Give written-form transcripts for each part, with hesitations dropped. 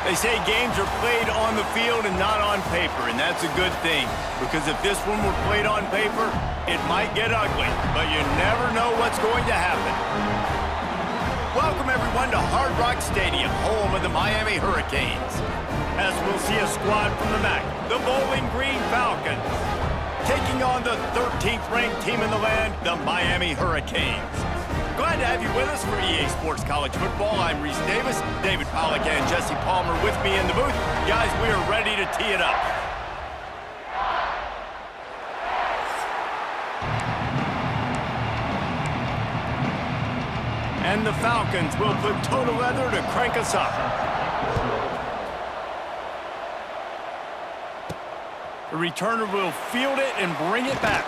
They say games are played on the field and not on paper, and that's a good thing. Because if this one were played on paper, it might get ugly, but you never know what's going to happen. Welcome, everyone, to Hard Rock Stadium, home of the Miami Hurricanes. As we'll see a squad from the MAC, the Bowling Green Falcons, taking on the 13th-ranked team in the land, the Miami Hurricanes. Glad to have you with us for EA Sports College Football. I'm Reese Davis, David Pollack and Jesse Palmer with me in the booth. Guys, we are ready to tee it up. And the Falcons will put total leather to crank us up. The returner will field it and bring it back.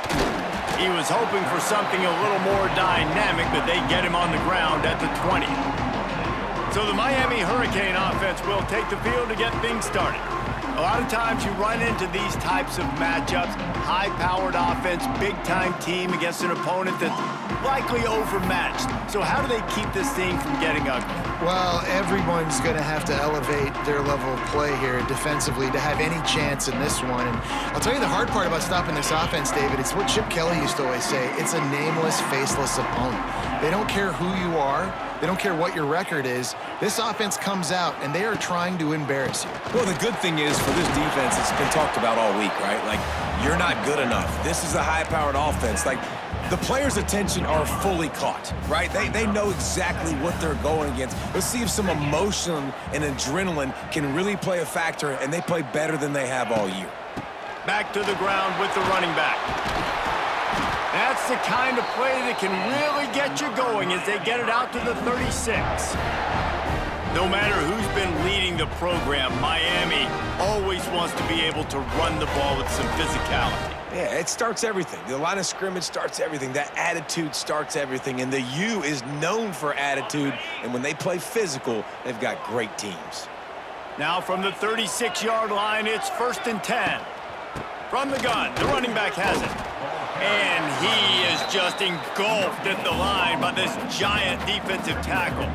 He was hoping for something a little more dynamic, but they get him on the ground at the 20. So the Miami Hurricane offense will take the field to get things started. A lot of times you run into these types of matchups, high-powered offense, big-time team against an opponent that's likely overmatched. So how do they keep this thing from getting ugly? Well, everyone's going to have to elevate their level of play here defensively to have any chance in this one. And I'll tell you the hard part about stopping this offense, David, it's what Chip Kelly used to always say. It's a nameless, faceless opponent. They don't care who you are. They don't care what your record is. This offense comes out, and they are trying to embarrass you. Well, the good thing is for this defense, it's been talked about all week, right? Like, you're not good enough. This is a high-powered offense. Like, the players' attention are fully caught, right? They know exactly what they're going against. Let's see if some emotion and adrenaline can really play a factor, and they play better than they have all year. Back to the ground with the running back. That's the kind of play that can really get you going as they get it out to the 36. No matter who's been leading the program, Miami always wants to be able to run the ball with some physicality. Yeah, it starts everything. The line of scrimmage starts everything. That attitude starts everything. And the U is known for attitude. And when they play physical, they've got great teams. Now from the 36-yard line, it's 1st and 10. From the gun, the running back has it. And he is just engulfed at the line by this giant defensive tackle.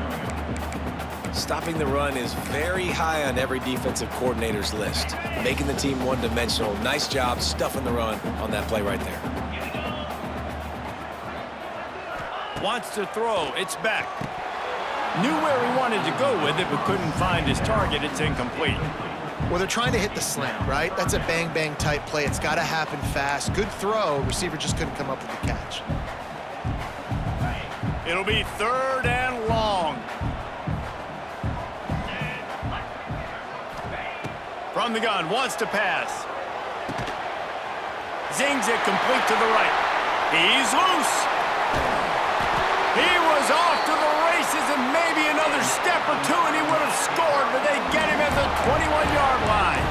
Stopping the run is very high on every defensive coordinator's list. Making the team one-dimensional. Nice job stuffing the run on that play right there. Wants to throw. It's back. Knew where he wanted to go with it, but couldn't find his target. It's incomplete. Well, they're trying to hit the slant, right? That's a bang-bang type play. It's got to happen fast. Good throw. Receiver just couldn't come up with the catch. It'll be 3rd and long. From the gun, wants to pass. Zings it complete to the right. He's loose. He was off to the races and maybe another step or two and he would have scored, but they get him at the 21-yard line.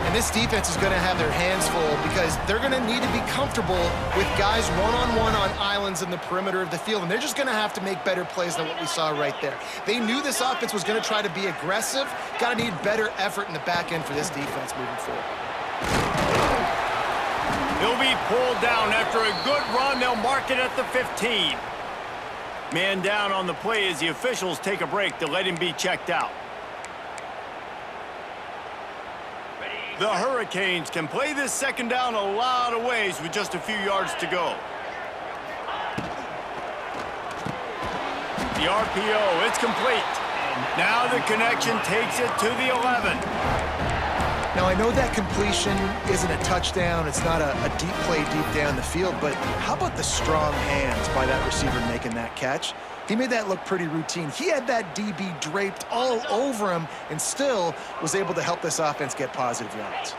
And this defense is going to have their hands full because they're going to need to be comfortable with guys one-on-one on islands in the perimeter of the field, and they're just going to have to make better plays than what we saw right there. They knew this offense was going to try to be aggressive. Got to need better effort in the back end for this defense moving forward. He'll be pulled down after a good run. They'll mark it at the 15. Man down on the play as the officials take a break to let him be checked out. The Hurricanes can play this second down a lot of ways with just a few yards to go. The RPO, it's complete. Now the connection takes it to the 11. Now, I know that completion isn't a touchdown. It's not a deep play deep down the field, but how about the strong hands by that receiver making that catch? He made that look pretty routine. He had that DB draped all over him and still was able to help this offense get positive yards.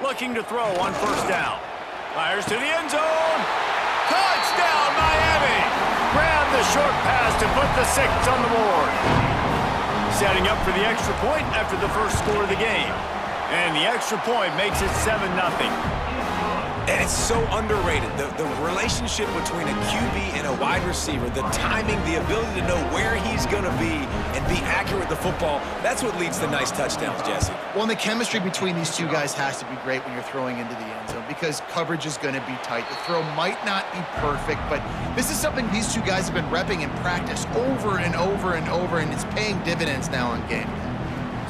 Looking to throw on 1st down. Fires to the end zone. Touchdown, Miami! Grab the short pass to put the 6 on the board. Setting up for the extra point after the first score of the game. And the extra point makes it 7-0. And it's so underrated. The relationship between a QB and a wide receiver, the timing, the ability to know where he's going to be and be accurate with the football, that's what leads to nice touchdowns, Jesse. Well, and the chemistry between these two guys has to be great when you're throwing into the end zone because coverage is going to be tight. The throw might not be perfect, but this is something these two guys have been repping in practice over and over and over, and it's paying dividends now in game.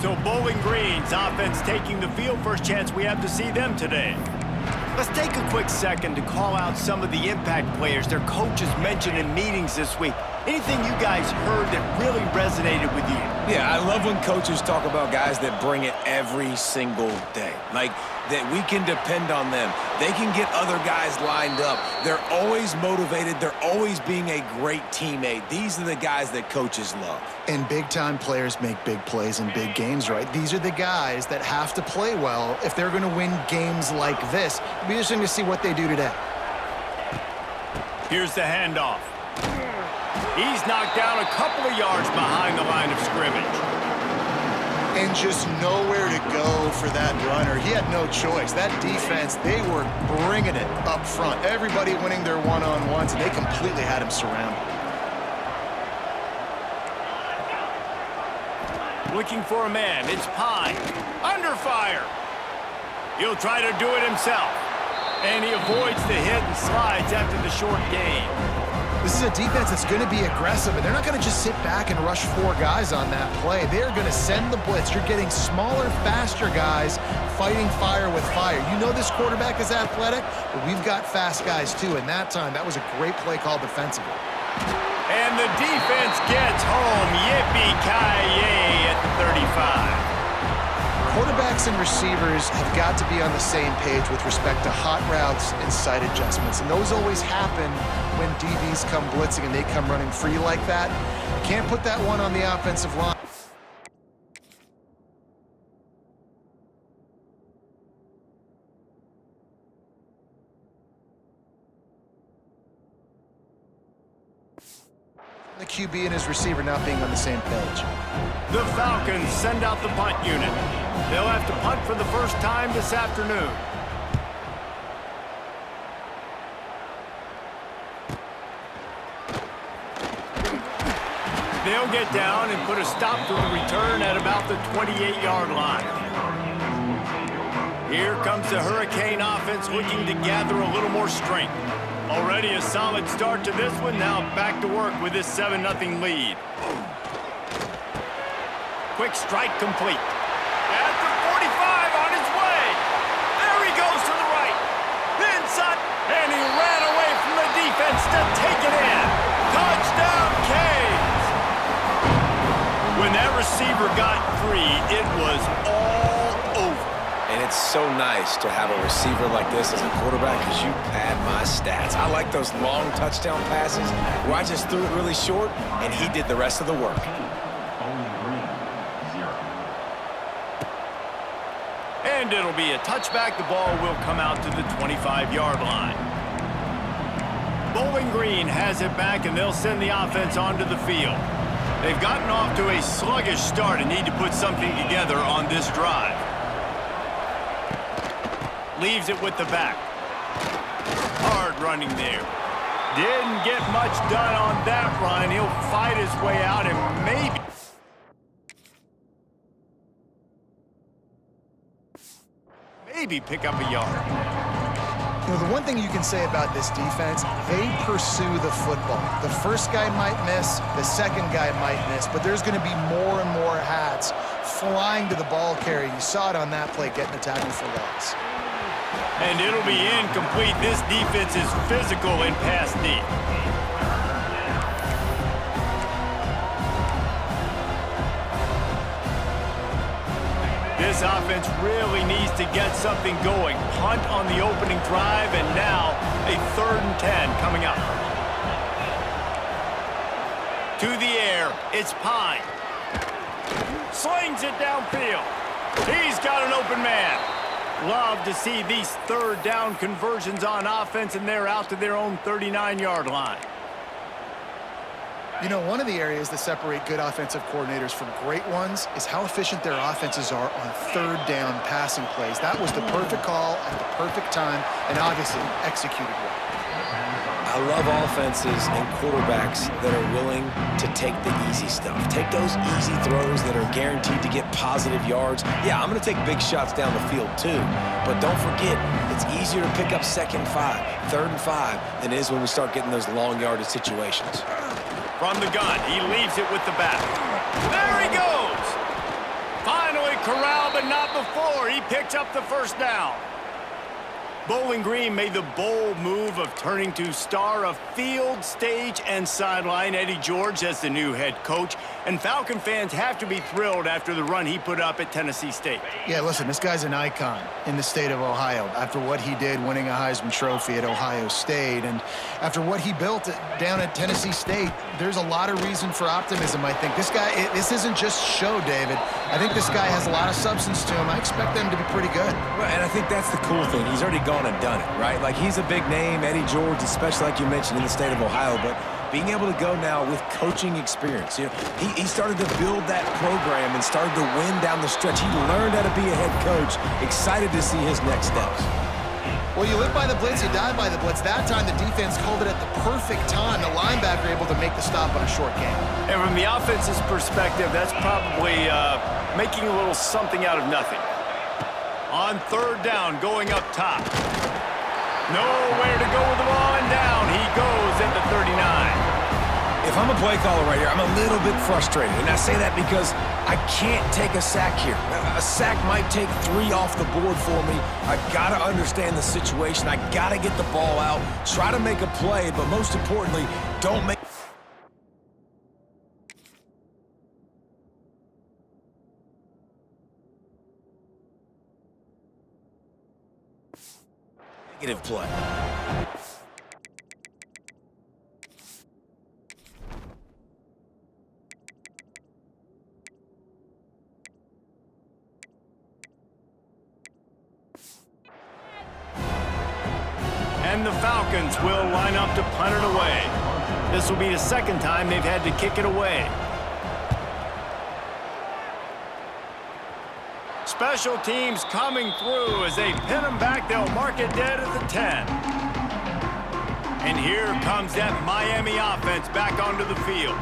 So Bowling Green's offense taking the field. First chance we have to see them today. Let's take a quick second to call out some of the impact players their coaches mentioned in meetings this week. Anything you guys heard that really resonated with you? Yeah, I love when coaches talk about guys that bring it every single day. Like, that we can depend on them. They can get other guys lined up. They're always motivated. They're always being a great teammate. These are the guys that coaches love. And big-time players make big plays in big games, right? These are the guys that have to play well if they're going to win games like this. It'll be interesting to see what they do today. Here's the handoff. He's knocked down a couple of yards behind the line of scrimmage. And just nowhere to go for that runner. He had no choice. That defense, they were bringing it up front. Everybody winning their one-on-ones, and they completely had him surrounded. Looking for a man. It's Pine. Under fire. He'll try to do it himself. And he avoids the hit and slides after the short gain. This is a defense that's going to be aggressive, and they're not going to just sit back and rush four guys on that play. They're going to send the blitz. You're getting smaller, faster guys fighting fire with fire. You know this quarterback is athletic, but we've got fast guys too, and that time, that was a great play call defensively. And the defense gets home. Yippee-ki-yay at the 35. Quarterbacks and receivers have got to be on the same page with respect to hot routes and sight adjustments, and those always happen when DBs come blitzing and they come running free like that. Can't put that one on the offensive line. The QB and his receiver not being on the same page. The Falcons send out the punt unit. They'll have to punt for the first time this afternoon. They'll get down and put a stop to the return at about the 28-yard line. Here comes the Hurricane offense looking to gather a little more strength. Already a solid start to this one. Now back to work with this 7-0 lead. Quick strike complete. At the 45 on his way. There he goes to the right. Inside. And he ran away from the defense to take it in. Touchdown, Canes. When that receiver got free, it was all over. And it's so nice to have a receiver like this as a quarterback because you pad my stats. I like those long touchdown passes where I just threw it really short and he did the rest of the work. And it'll be a touchback. The ball will come out to the 25-yard line. Bowling Green has it back, and they'll send the offense onto the field. They've gotten off to a sluggish start and need to put something together on this drive. Leaves it with the back. Hard running there. Didn't get much done on that run. He'll fight his way out and maybe pick up a yard. You know, the one thing you can say about this defense, they pursue the football. The first guy might miss, the second guy might miss, but there's going to be more and more hats flying to the ball carrier. You saw it on that play, getting the tackle for loss. And it'll be incomplete. This defense is physical in pass D. This offense really needs to get something going. Punt on the opening drive, and now a 3rd and 10 coming up. To the air, it's Pine. Slings it downfield. He's got an open man. Love to see these 3rd down conversions on offense, and they're out to their own 39-yard line. You know, one of the areas that separate good offensive coordinators from great ones is how efficient their offenses are on third down passing plays. That was the perfect call at the perfect time and obviously executed well. I love offenses and quarterbacks that are willing to take the easy stuff. Take those easy throws that are guaranteed to get positive yards. Yeah, I'm going to take big shots down the field too. But don't forget, it's easier to pick up 2nd and 5, 3rd and 5 than it is when we start getting those long yardage situations. From the gun, he leaves it with the back. There he goes! Finally corralled, but not before. He picks up the first down. Bowling Green made the bold move of turning to star of field, stage, and sideline Eddie George as the new head coach. And Falcon fans have to be thrilled after the run he put up at Tennessee State. Yeah, listen, this guy's an icon in the state of Ohio after what he did winning a Heisman Trophy at Ohio State. And after what he built down at Tennessee State, there's a lot of reason for optimism, I think. This guy, this isn't just show, David. I think this guy has a lot of substance to him. I expect them to be pretty good. Well, and I think that's the cool thing. He's already gone and done it, right? Like, he's a big name, Eddie George, especially like you mentioned in the state of Ohio, but being able to go now with coaching experience. You know, he started to build that program and started to win down the stretch. He learned how to be a head coach. Excited to see his next steps. Well, you live by the blitz, you die by the blitz. That time, the defense called it at the perfect time. The linebacker able to make the stop on a short game. And from the offense's perspective, that's probably making a little something out of nothing. On 3rd down, going up top. Nowhere to go with the ball, and down he goes at the 39. If I'm a play caller right here, I'm a little bit frustrated. And I say that because I can't take a sack here. A sack might take 3 off the board for me. I got to understand the situation. I got to get the ball out, try to make a play, but most importantly, don't make negative play. And the Falcons will line up to punt it away. This will be the 2nd time they've had to kick it away. Special teams coming through as they pin them back. They'll mark it dead at the 10. And here comes that Miami offense back onto the field.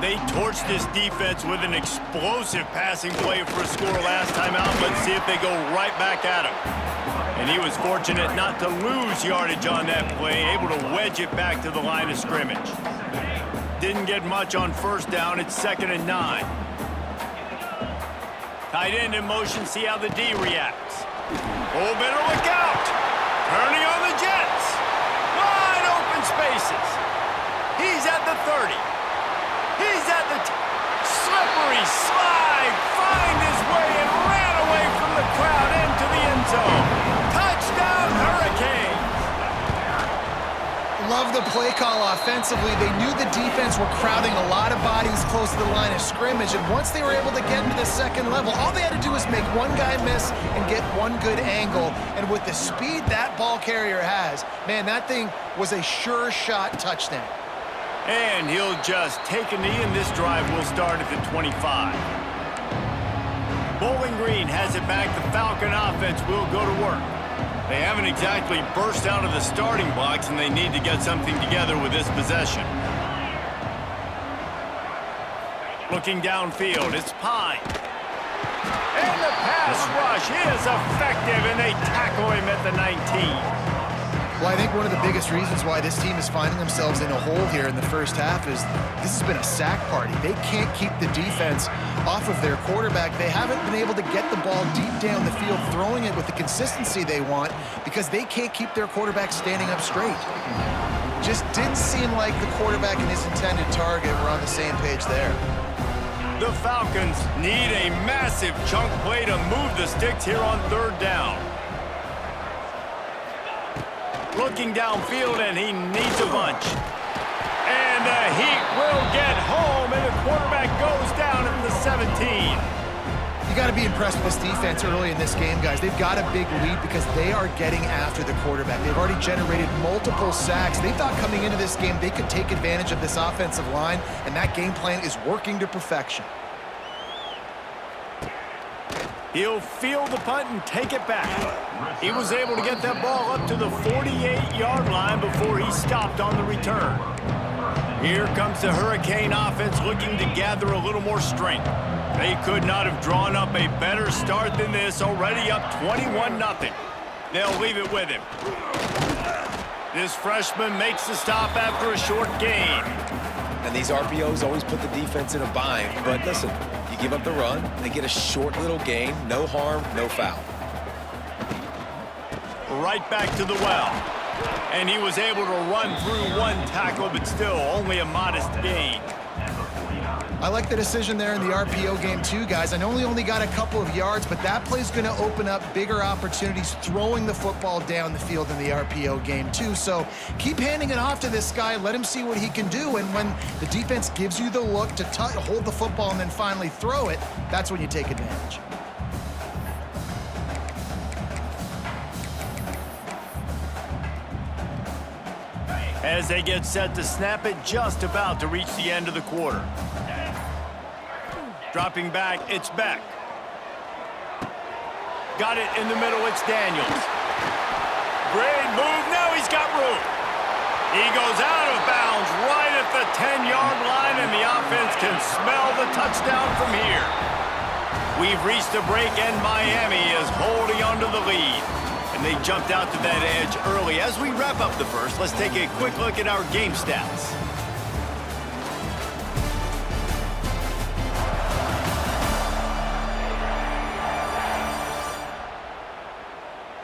They torched this defense with an explosive passing play for a score last time out. Let's see if they go right back at him. And he was fortunate not to lose yardage on that play, able to wedge it back to the line of scrimmage. Didn't get much on 1st down. It's 2nd and 9. Tight end in motion, see how the D reacts. Oh, better look out. Turning on the Jets. Wide open spaces. He's at the 30. He's at the slippery slide. Find his way and ran away from the crowd into the end zone. Touchdown, Hurricanes. Love the play call offensively. They knew the defense were crowding a lot of bodies close to the line of scrimmage, and once they were able to get into the 2nd level, all they had to do was make one guy miss and get one good angle. And with the speed that ball carrier has, man, that thing was a sure shot touchdown. And he'll just take a knee, and this drive will start at the 25. Bowling Green has it back. The Falcon offense will go to work. They haven't exactly burst out of the starting blocks, and they need to get something together with this possession. Looking downfield, it's Pine. And the pass rush is effective, and they tackle him at the 19. Well, I think one of the biggest reasons why this team is finding themselves in a hole here in the 1st half is this has been a sack party. They can't keep the defense off of their quarterback. They haven't been able to get the ball deep down the field, throwing it with the consistency they want because they can't keep their quarterback standing up straight. Just didn't seem like the quarterback and his intended target were on the same page there. The Falcons need a massive chunk play to move the sticks here on 3rd down. Looking downfield, and he needs a bunch. And the Heat will get home, and the quarterback goes down at the 17. You got to be impressed with this defense early in this game, guys. They've got a big lead because they are getting after the quarterback. They've already generated multiple sacks. They thought coming into this game they could take advantage of this offensive line, and that game plan is working to perfection. He'll field the punt and take it back. He was able to get that ball up to the 48-yard line before he stopped on the return. Here comes the Hurricane offense looking to gather a little more strength. They could not have drawn up a better start than this, already up 21-0. They'll leave it with him. This freshman makes the stop after a short gain. And these RPOs always put the defense in a bind. But listen, you give up the run, they get a short little gain, no harm, no foul. Right back to the well. And he was able to run through one tackle, but still only a modest gain. I like the decision there in the RPO game too, guys. I know he only got a couple of yards, but that play's going to open up bigger opportunities throwing the football down the field in the RPO game too. So keep handing it off to this guy. Let him see what he can do. And when the defense gives you the look to hold the football and then finally throw it, that's when you take advantage. As they get set to snap it, just about to reach the end of the quarter. Dropping back, it's Beck. Got it in the middle, it's Daniels. Great move, now he's got room. He goes out of bounds right at the 10-yard line, and the offense can smell the touchdown from here. We've reached a break, and Miami is holding onto the lead. And they jumped out to that edge early. As we wrap up the first, let's take a quick look at our game stats.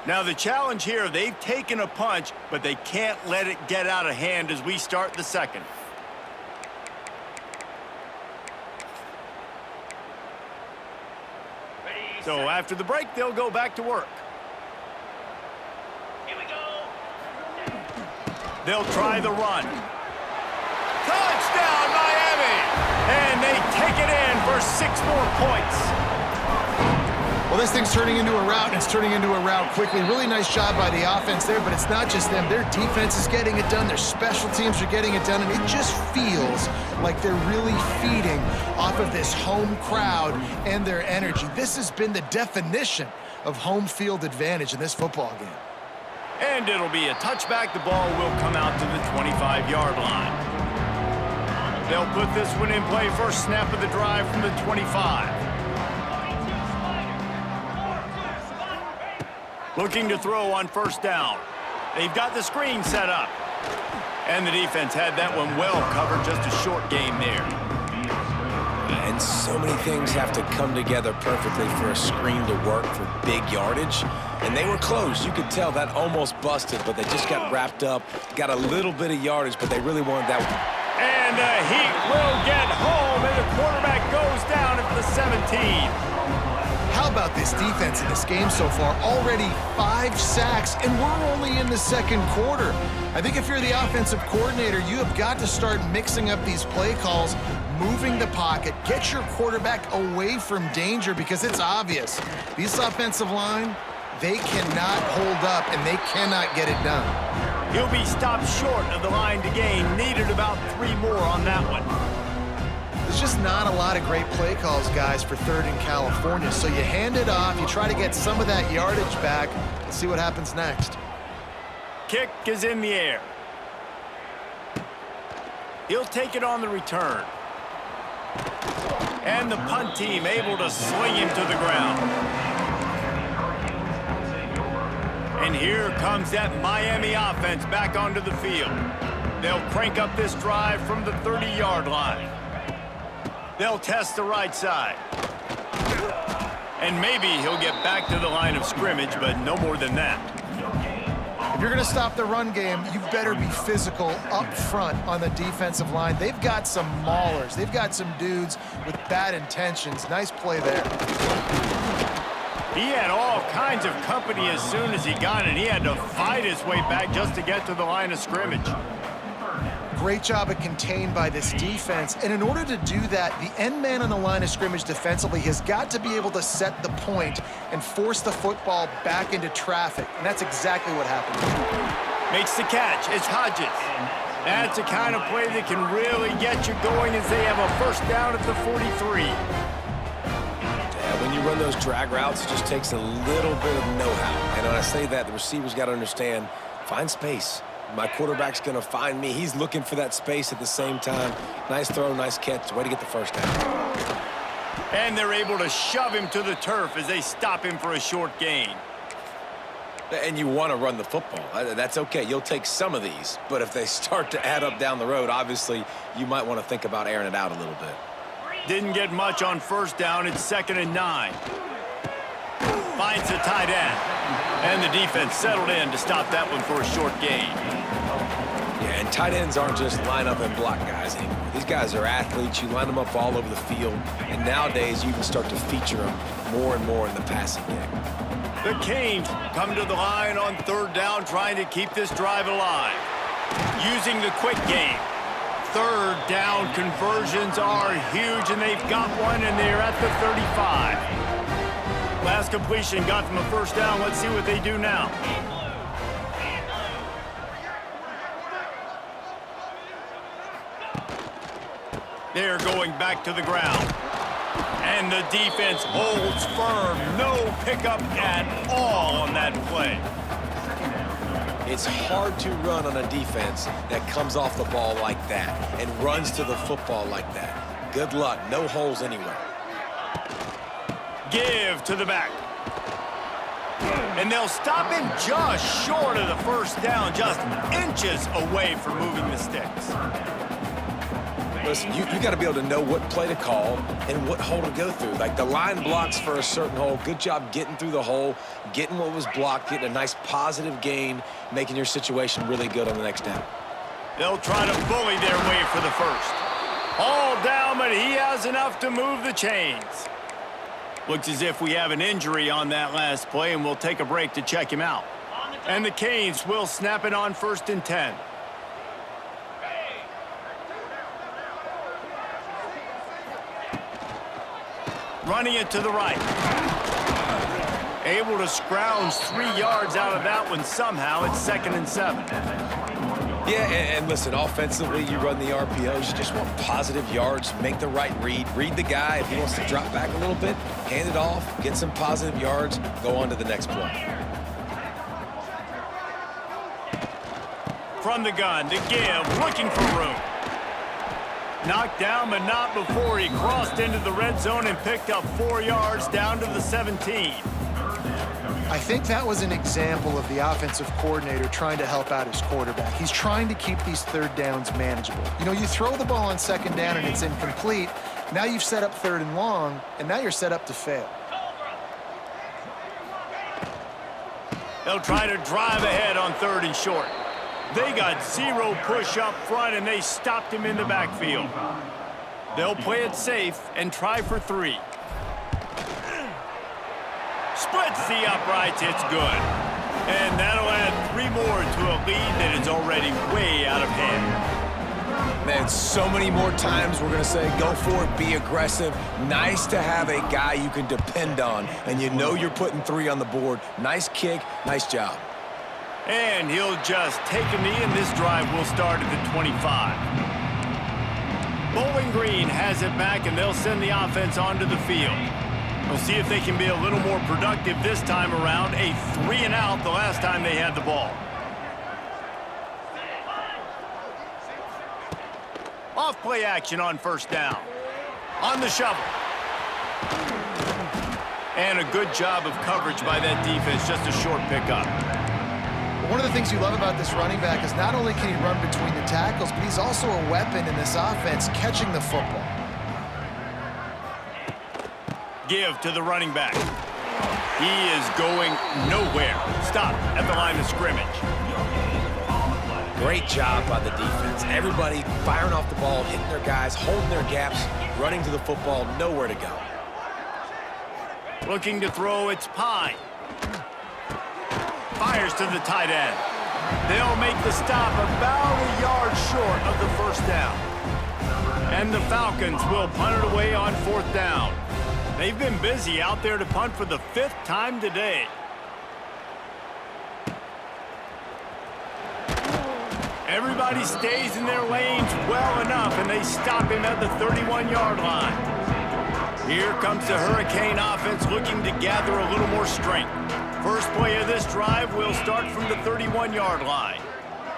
Now the challenge here, they've taken a punch, but they can't let it get out of hand as we start the second. So after the break, they'll go back to work. They'll try the run. Touchdown, Miami! And they take it in for 6 more points. Well, this thing's turning into a rout, and it's turning into a rout quickly. Really nice job by the offense there, but it's not just them. Their defense is getting it done. Their special teams are getting it done, and it just feels like they're really feeding off of this home crowd and their energy. This has been the definition of home field advantage in this football game. And it'll be a touchback. The ball will come out to the 25-yard line. They'll put this one in play. First snap of the drive from the 25. Looking to throw on first down. They've got the screen set up. And the defense had that one well covered. Just a short game there. And so many things have to come together perfectly for a screen to work for big yardage. And they were close. You could tell that almost busted, but they just got wrapped up, got a little bit of yardage, but they really wanted that one. And the Heat will get home, and the quarterback goes down at the 17. How about this defense in this game so far? Already 5 sacks, and we're only in the second quarter. I think if you're the offensive coordinator, you have got to start mixing up these play calls, moving the pocket, get your quarterback away from danger, because it's obvious. This offensive line, they cannot hold up, and they cannot get it done. He'll be stopped short of the line to gain. Needed about 3 more on that one. There's just not a lot of great play calls, guys, for 3rd and California. So you hand it off, you try to get some of that yardage back, and see what happens next. Kick is in the air. He'll take it on the return. And the punt team able to sling him to the ground. And here comes that Miami offense back onto the field. They'll crank up this drive from the 30-yard line. They'll test the right side. And maybe he'll get back to the line of scrimmage, but no more than that. If you're going to stop the run game, you better be physical up front on the defensive line. They've got some maulers. They've got some dudes with bad intentions. Nice play there. He had all kinds of company as soon as he got it. He had to fight his way back just to get to the line of scrimmage. Great job of contained by this defense. And in order to do that, the end man on the line of scrimmage defensively has got to be able to set the point and force the football back into traffic. And that's exactly what happened. Makes the catch. It's Hodges. That's the kind of play that can really get you going as they have a first down at the 43. Yeah, when you run those drag routes, it just takes a little bit of know-how. And when I say that, the receivers got to understand, find space. My quarterback's going to find me. He's looking for that space at the same time. Nice throw, nice catch. Way to get the first down. And they're able to shove him to the turf as they stop him for a short gain. And you want to run the football. That's okay. You'll take some of these. But if they start to add up down the road, obviously, you might want to think about airing it out a little bit. Didn't get much on first down. It's 2nd and 9. Finds the tight end. And the defense settled in to stop that one for a short gain. Yeah, and tight ends aren't just line up and block guys anymore. These guys are athletes. You line them up all over the field. And nowadays, you can start to feature them more and more in the passing game. The Canes come to the line on 3rd down, trying to keep this drive alive. Using the quick game. 3rd down conversions are huge, and they've got one, and they're at the 35. Last completion got them a first down. Let's see what they do now. They're going back to the ground. And the defense holds firm. No pickup at all on that play. It's hard to run on a defense that comes off the ball like that and runs to the football like that. Good luck. No holes anywhere. Give to the back. And they'll stop him just short of the first down, just inches away from moving the sticks. Listen, you got to be able to know what play to call and what hole to go through. Like the line blocks for a certain hole. Good job getting through the hole, getting what was blocked, getting a nice positive gain, making your situation really good on the next down. They'll try to bully their way for the first. All down, but he has enough to move the chains. Looks as if we have an injury on that last play, and we'll take a break to check him out. And the Canes will snap it on 1st and 10. Running it to the right. Able to scrounge 3 yards out of that one somehow. It's 2nd and 7. Yeah, and listen, offensively, you run the RPOs. You just want positive yards, make the right read. Read the guy. If he wants to drop back a little bit, hand it off, get some positive yards, go on to the next play. From the gun to give, looking for room. Knocked down, but not before he crossed into the red zone and picked up 4 yards down to the 17. I think that was an example of the offensive coordinator trying to help out his quarterback. He's trying to keep these 3rd downs manageable. You know, you throw the ball on 2nd down and it's incomplete. Now you've set up 3rd and long, and now you're set up to fail. They'll try to drive ahead on 3rd and short. They got 0 push up front, and they stopped him in the backfield. They'll play it safe and try for 3. Splits the uprights. It's good. And that'll add 3 more to a lead that is already way out of hand. Man, so many more times we're going to say, go for it, be aggressive. Nice to have a guy you can depend on, and you know you're putting 3 on the board. Nice kick, nice job. And he'll just take a knee, and this drive will start at the 25. Bowling Green has it back, and they'll send the offense onto the field. We'll see if they can be a little more productive this time around. A 3 and out the last time they had the ball. Off play action on 1st down. On the shovel. And a good job of coverage by that defense, just a short pickup. One of the things you love about this running back is not only can he run between the tackles, but he's also a weapon in this offense, catching the football. Give to the running back. He is going nowhere. Stop at the line of scrimmage. Great job by the defense. Everybody firing off the ball, hitting their guys, holding their gaps, running to the football, nowhere to go. Looking to throw, it's Pine. Fires to the tight end. They'll make the stop about a yard short of the first down. And the Falcons will punt it away on 4th down. They've been busy out there to punt for the 5th time today. Everybody stays in their lanes well enough, and they stop him at the 31-yard line. Here comes the Hurricane offense looking to gather a little more strength. First play of this drive will start from the 31-yard line.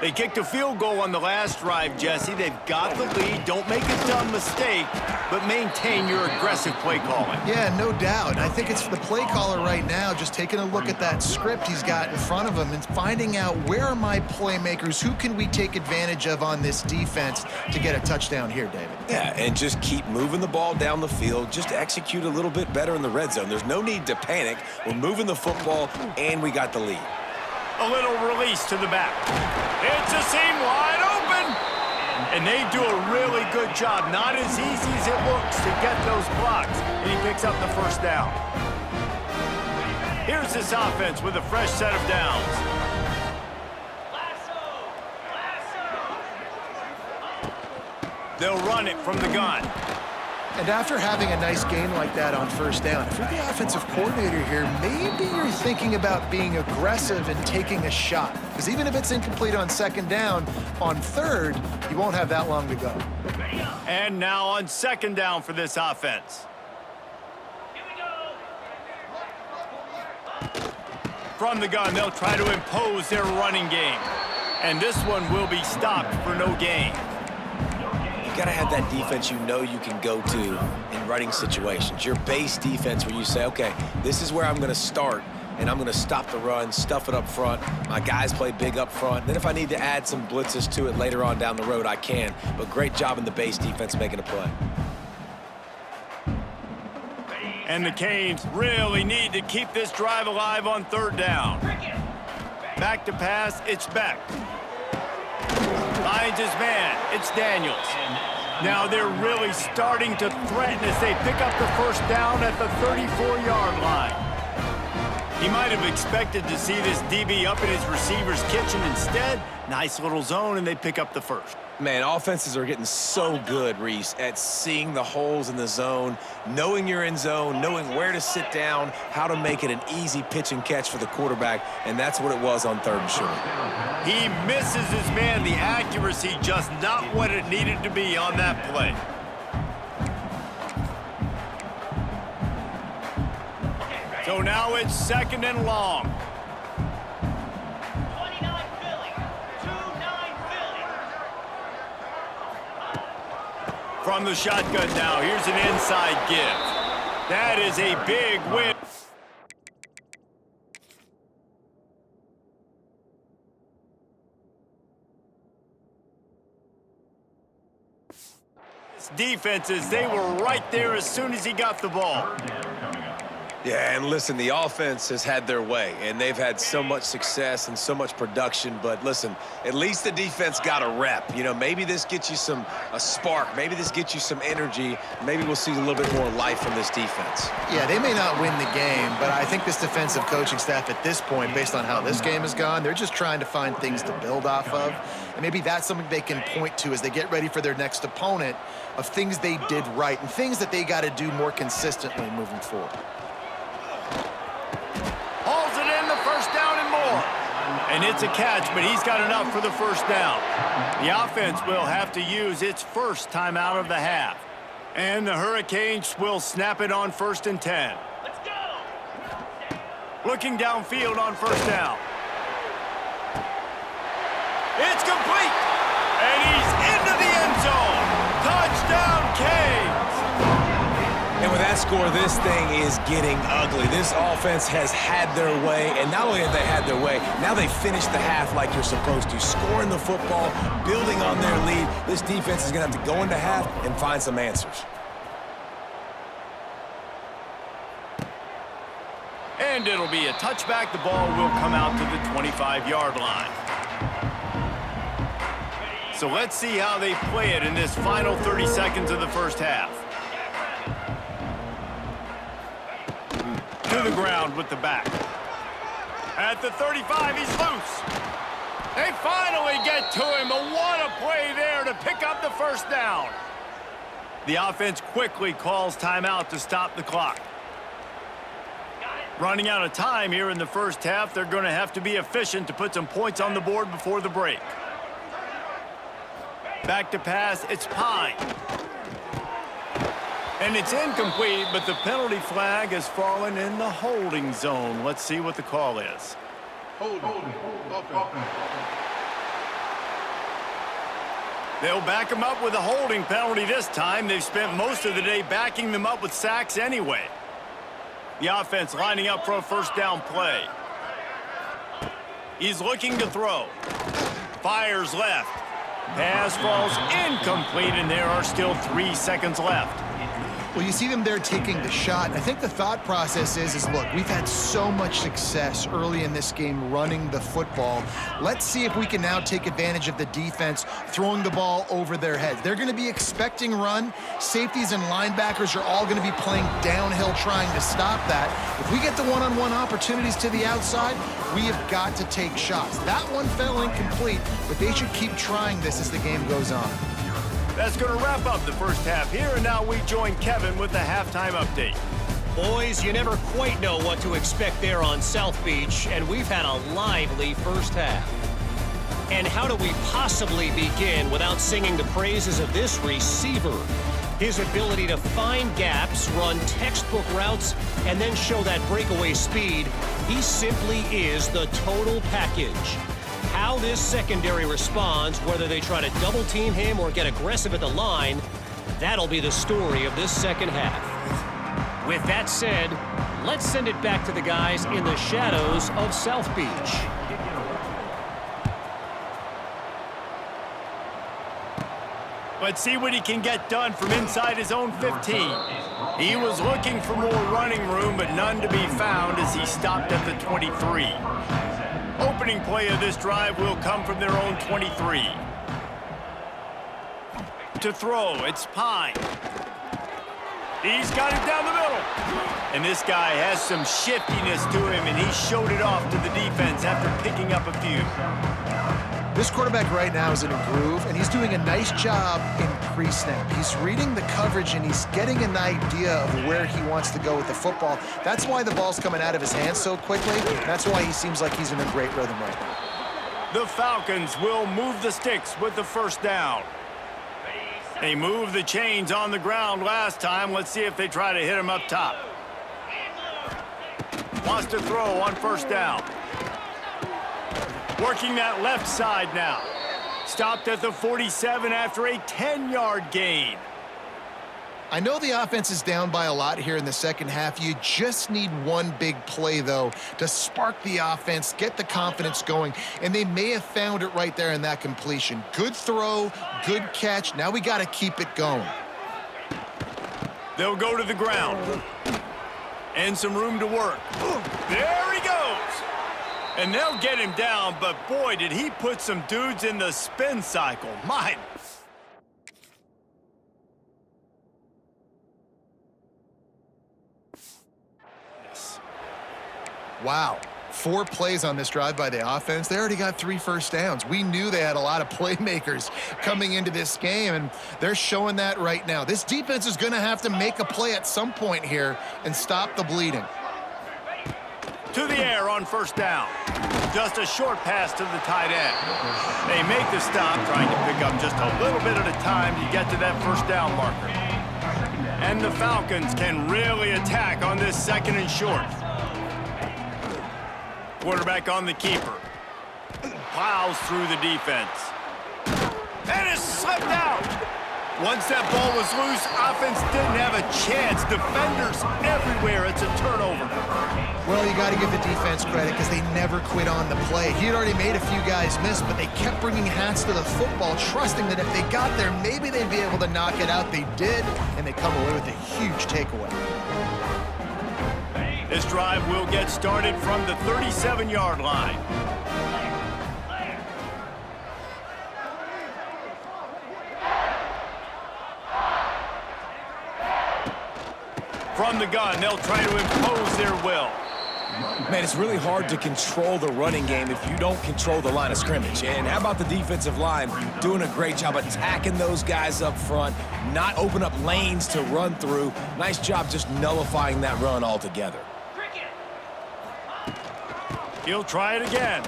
They kicked a field goal on the last drive, Jesse. They've got the lead. Don't make a dumb mistake, but maintain your aggressive play calling. Yeah, no doubt. I think it's the play caller right now just taking a look at that script he's got in front of him and finding out where are my playmakers, who can we take advantage of on this defense to get a touchdown here, David. Yeah, and just keep moving the ball down the field. Just execute a little bit better in the red zone. There's no need to panic. We're moving the football, and we got the lead. A little release to the back. It's a seam wide open. And they do a really good job. Not as easy as it looks to get those blocks. And he picks up the first down. Here's this offense with a fresh set of downs. They'll run it from the gun. And after having a nice game like that on 1st down, if you're the offensive coordinator here, maybe you're thinking about being aggressive and taking a shot. Because even if it's incomplete on 2nd down, on 3rd, you won't have that long to go. And now on 2nd down for this offense. From the gun, they'll try to impose their running game. And this one will be stopped for no gain. You got to have that defense you know you can go to in running situations. Your base defense where you say, okay, this is where I'm going to start, and I'm going to stop the run, stuff it up front. My guys play big up front. Then if I need to add some blitzes to it later on down the road, I can. But great job in the base defense making a play. And the Canes really need to keep this drive alive on 3rd down. Back to pass, it's Beck. Finds his man, it's Daniels. Now they're really starting to threaten as they pick up the first down at the 34-yard line. He might have expected to see this DB up in his receiver's kitchen. Instead, nice little zone, and they pick up the first. Man, offenses are getting so good, Reese, at seeing the holes in the zone, knowing you're in zone, knowing where to sit down, how to make it an easy pitch and catch for the quarterback, and that's what it was on 3rd and short. He misses his man. The accuracy just not what it needed to be on that play. So now it's 2nd and long. From the shotgun now, here's an inside give. That is a big win. Defenses, they were right there as soon as he got the ball. Yeah, and listen, the offense has had their way, and they've had so much success and so much production. But listen, at least the defense got a rep. You know, maybe this gets you a spark. Maybe this gets you some energy. Maybe we'll see a little bit more life from this defense. Yeah, they may not win the game, but I think this defensive coaching staff at this point, based on how this game has gone, they're just trying to find things to build off of. And maybe that's something they can point to as they get ready for their next opponent of things they did right and things that they got to do more consistently moving forward. Hauls it in, the first down and more. And it's a catch, but he's got enough for the first down. The offense will have to use its first timeout of the half. And the Hurricanes will snap it on 1st and 10. Let's go! Looking downfield on 1st down. It's complete! And he's into the end zone. Touchdown, Canes! And with that score, this thing is getting ugly. This offense has had their way, and not only have they had their way, now they finished the half like you're supposed to, scoring the football, building on their lead. This defense is going to have to go into half and find some answers. And it'll be a touchback. The ball will come out to the 25-yard line. So let's see how they play it in this final 30 seconds of the first half. To the ground with the back. At the 35, he's loose. They finally get to him, but what a play there to pick up the first down. The offense quickly calls timeout to stop the clock. Running out of time here in the first half, they're going to have to be efficient to put some points on the board before the break. Back to pass, it's Pine. And it's incomplete, but the penalty flag has fallen in the holding zone. Let's see what the call is. They'll back them up with a holding penalty this time. They've spent most of the day backing them up with sacks anyway. The offense lining up for a first down play. He's looking to throw. Fires left. Pass falls incomplete, and there are still 3 seconds left. Well, you see them there taking the shot. I think the thought process is look, we've had so much success early in this game running the football. Let's see if we can now take advantage of the defense throwing the ball over their heads. They're going to be expecting run. Safeties and linebackers are all going to be playing downhill trying to stop that. If we get the one-on-one opportunities to the outside, we have got to take shots. That one fell incomplete, but they should keep trying this as the game goes on. That's going to wrap up the first half here, and now we join Kevin with the halftime update. Boys, you never quite know what to expect there on South Beach, and we've had a lively first half. And how do we possibly begin without singing the praises of this receiver? His ability to find gaps, run textbook routes, and then show that breakaway speed, he simply is the total package. How this secondary responds, whether they try to double-team him or get aggressive at the line, that'll be the story of this second half. With that said, let's send it back to the guys in the shadows of South Beach. Let's see what he can get done from inside his own 15. He was looking for more running room, but none to be found as he stopped at the 23. Opening play of this drive will come from their own 23. To throw, it's Pine. He's got it down the middle. And this guy has some shiftiness to him, and he showed it off to the defense after picking up a few. This quarterback right now is in a groove, and he's doing a nice job in pre-snap. He's reading the coverage, and he's getting an idea of where he wants to go with the football. That's why the ball's coming out of his hands so quickly. That's why he seems like he's in a great rhythm right now. The Falcons will move the sticks with the first down. They moved the chains on the ground last time. Let's see if they try to hit him up top. Wants to throw on first down. Working that left side now. Stopped at the 47 after a 10-yard gain. I know the offense is down by a lot here in the second half. You just need one big play, though, to spark the offense, get the confidence going, and they may have found it right there in that completion. Good throw, good catch. Now we got to keep it going. They'll go to the ground. And some room to work. There he goes. And they'll get him down, but boy, did he put some dudes in the spin cycle. My. Wow. 4 plays on this drive by the offense. They already got 3 first downs. We knew they had a lot of playmakers coming into this game, and they're showing that right now. This defense is going to have to make a play at some point here and stop the bleeding. To the air on first down. Just a short pass to the tight end. They make the stop, trying to pick up just a little bit at a time to get to that first down marker. And the Falcons can really attack on this second and short. Quarterback on the keeper. Plows through the defense. And it's slipped out. Once that ball was loose, offense didn't have a chance. Defenders everywhere. It's a turnover. Well, you got to give the defense credit because they never quit on the play. He had already made a few guys miss, but they kept bringing hats to the football, trusting that if they got there, maybe they'd be able to knock it out. They did, and they come away with a huge takeaway. This drive will get started from the 37-yard line. From the gun, they'll try to impose their will. Man, it's really hard to control the running game if you don't control the line of scrimmage. And how about the defensive line doing a great job attacking those guys up front, not open up lanes to run through. Nice job just nullifying that run altogether. He'll try it again.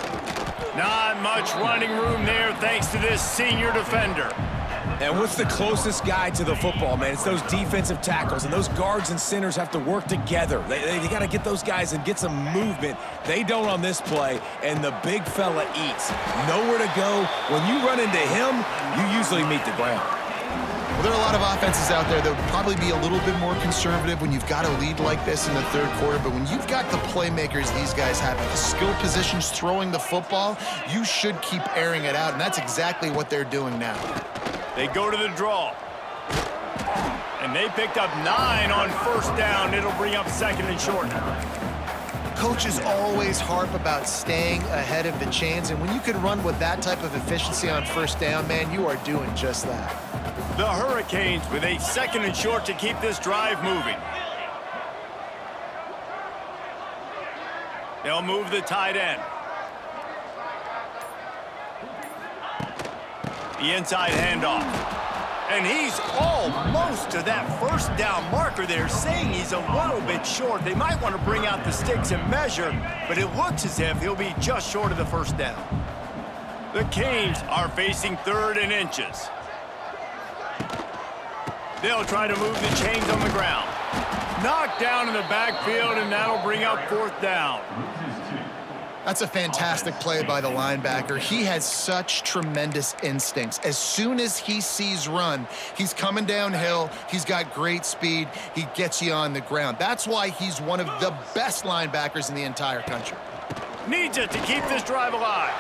Not much running room there thanks to this senior defender. And what's the closest guy to the football, man? It's those defensive tackles, and those guards and centers have to work together. They got to get those guys and get some movement. They don't on this play, and the big fella eats. Nowhere to go. When you run into him, you usually meet the ground. Well, there are a lot of offenses out there that would probably be a little bit more conservative when you've got a lead like this in the third quarter, but when you've got the playmakers these guys have, the skill positions throwing the football, you should keep airing it out, and that's exactly what they're doing now. They go to the draw. And they picked up 9 on first down. It'll bring up second and short. Coaches always harp about staying ahead of the chains, and when you can run with that type of efficiency on first down, man, you are doing just that. The Hurricanes with a second and short to keep this drive moving. They'll move the tight end. The inside handoff. And he's almost to that first down marker there, saying he's a little bit short. They might want to bring out the sticks and measure, but it looks as if he'll be just short of the first down. The Canes are facing 3rd and inches. They'll try to move the chains on the ground. Knocked down in the backfield, and that'll bring up 4th down. That's a fantastic play by the linebacker. He has such tremendous instincts. As soon as he sees run, he's coming downhill. He's got great speed. He gets you on the ground. That's why he's one of the best linebackers in the entire country. Needs it to keep this drive alive.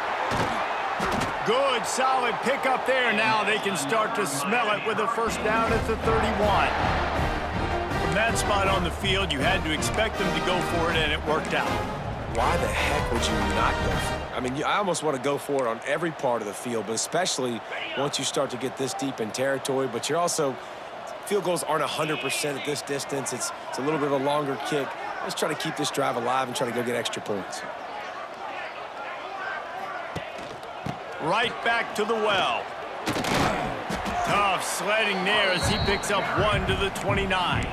Good, solid pickup there. Now they can start to smell it with a first down at the 31. From that spot on the field, you had to expect them to go for it, and it worked out. Why the heck would you not go for it? I mean, I almost want to go for it on every part of the field, but especially once you start to get this deep in territory. But you're also, field goals aren't 100% at this distance. It's a little bit of a longer kick. Let's try to keep this drive alive and try to go get extra points. Right back to the well. Tough sledding there as he picks up 1 to the 29.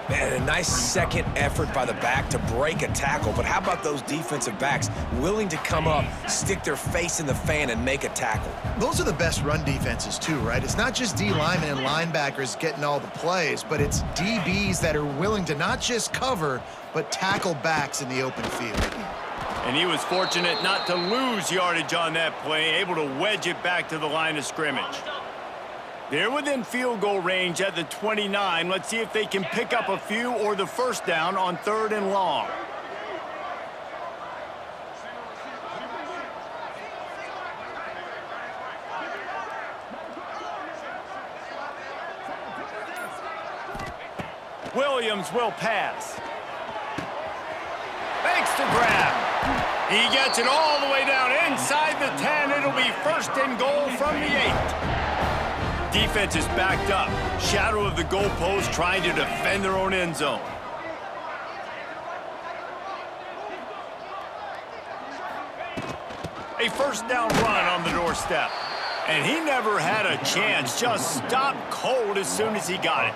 Man, a nice second effort by the back to break a tackle, but how about those defensive backs willing to come up, stick their face in the fan, and make a tackle? Those are the best run defenses too, right? It's not just D linemen and linebackers getting all the plays, but it's DBs that are willing to not just cover, but tackle backs in the open field. And he was fortunate not to lose yardage on that play, able to wedge it back to the line of scrimmage. They're within field goal range at the 29. Let's see if they can pick up a few or the first down on 3rd and long. Williams will pass. Makes the grab. He gets it all the way down inside the 10. It'll be 1st and goal from the 8. Defense is backed up. Shadow of the goalpost trying to defend their own end zone. A first down run on the doorstep. And he never had a chance. Just stopped cold as soon as he got it.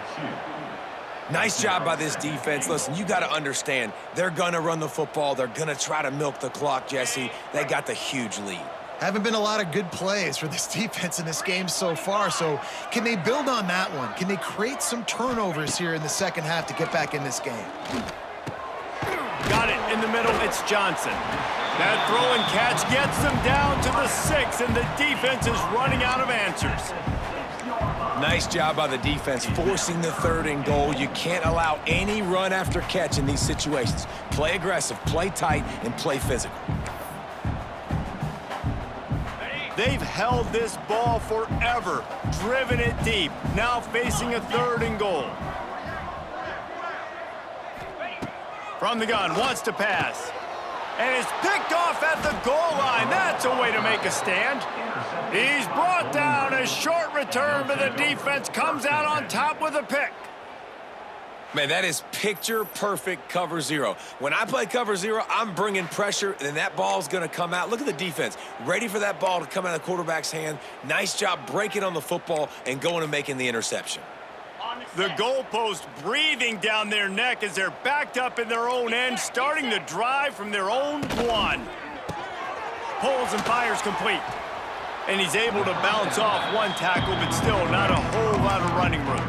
Nice job by this defense. Listen, you got to understand, they're going to run the football. They're going to try to milk the clock, Jesse. They got the huge lead. Haven't been a lot of good plays for this defense in this game so far, so can they build on that one? Can they create some turnovers here in the second half to get back in this game? Got it in the middle. It's Johnson. That throw and catch gets them down to the 6, and the defense is running out of answers. Nice job by the defense, forcing the 3rd and goal. You can't allow any run after catch in these situations. Play aggressive, play tight, and play physical. They've held this ball forever, driven it deep, now facing a 3rd and goal. From the gun, wants to pass. And is picked off at the goal line. That's a way to make a stand. He's brought down. A short return, but the defense comes out on top with a pick. Man, that is picture-perfect cover zero. When I play cover zero, I'm bringing pressure, and that ball's going to come out. Look at the defense. Ready for that ball to come out of the quarterback's hand. Nice job breaking on the football and going and making the interception. The goalpost breathing down their neck as they're backed up in their own end, starting the drive from their own one. Pulls and fires complete. And he's able to bounce off one tackle, but still not a whole lot of running room.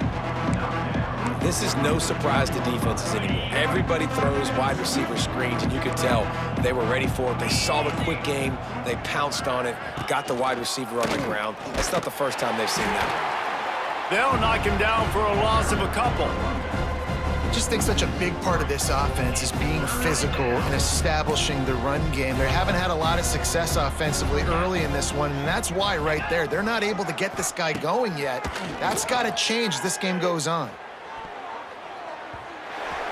This is no surprise to defenses anymore. Everybody throws wide receiver screens, and you could tell they were ready for it. They saw the quick game. They pounced on it, got the wide receiver on the ground. That's not the first time they've seen that. They'll knock him down for a loss of a couple. I just think such a big part of this offense is being physical and establishing the run game. They haven't had a lot of success offensively early in this one, and that's why right there, they're not able to get this guy going yet. That's got to change as this game goes on.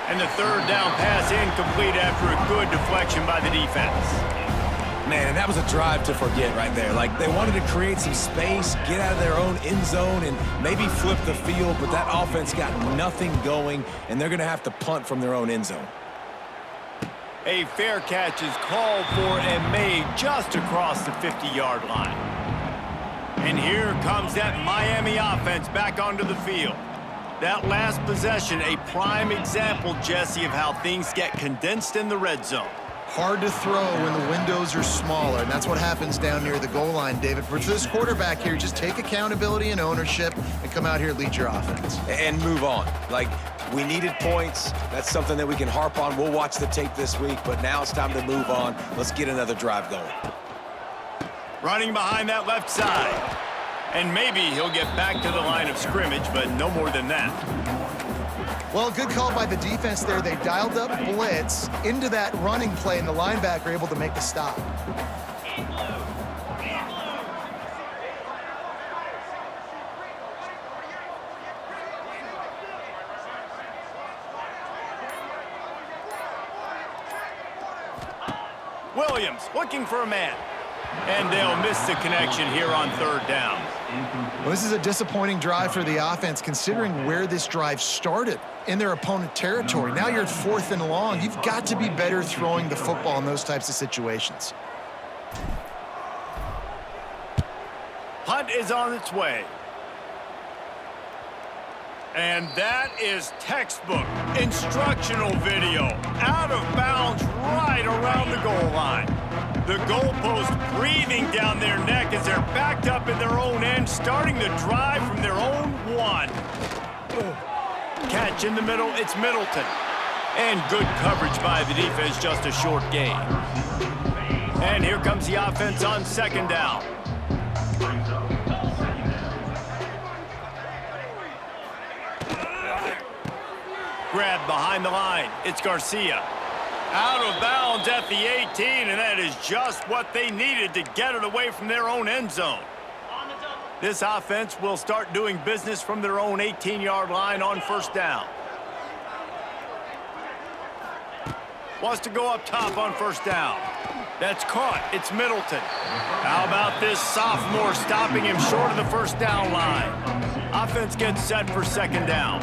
And the third down pass incomplete after a good deflection by the defense. Man, that was a drive to forget right there. Like, they wanted to create some space, get out of their own end zone, and maybe flip the field, but that offense got nothing going, and they're going to have to punt from their own end zone. A fair catch is called for and made just across the 50-yard line. And here comes that Miami offense back onto the field. That last possession, a prime example, Jesse, of how things get condensed in the red zone. Hard to throw when the windows are smaller, and that's what happens down near the goal line, David. For this quarterback here, just take accountability and ownership and come out here and lead your offense. And move on. Like, we needed points. That's something that we can harp on. We'll watch the tape this week, but now it's time to move on. Let's get another drive going. Running behind that left side. And maybe he'll get back to the line of scrimmage, but no more than that. Well, good call by the defense there. They dialed up blitz into that running play, and the linebacker able to make the stop. Williams looking for a man. And they'll miss the connection here on third down. Well, this is a disappointing drive for the offense, considering where this drive started in their opponent territory. Now you're at 4th and long. You've got to be better throwing the football in those types of situations. Punt is on its way. And that is textbook instructional video. Out of bounds right around the goal line. The goalpost breathing down their neck as they're backed up in their own end, starting the drive from their own one. Catch in the middle, it's Middleton. And good coverage by the defense, just a short gain. And here comes the offense on second down. Grabbed behind the line, it's Garcia. Out of bounds at the 18, and that is just what they needed to get it away from their own end zone. This offense will start doing business from their own 18-yard line on first down. Wants to go up top on first down. That's caught. It's Middleton. How about this sophomore stopping him short of the first down line? Offense gets set for second down.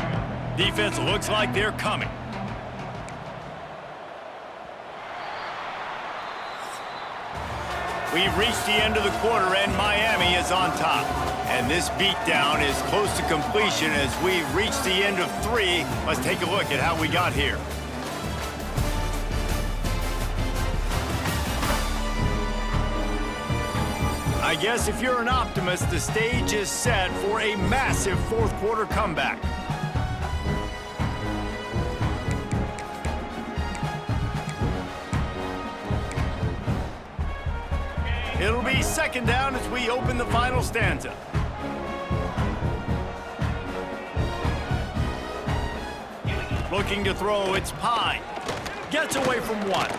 Defense looks like they're coming. We've reached the end of the quarter, and Miami is on top. And this beatdown is close to completion as we've reached the end of 3. Let's take a look at how we got here. I guess if you're an optimist, the stage is set for a massive fourth quarter comeback. It'll be second down as we open the final stanza. Looking to throw, it's Pine. Gets away from one.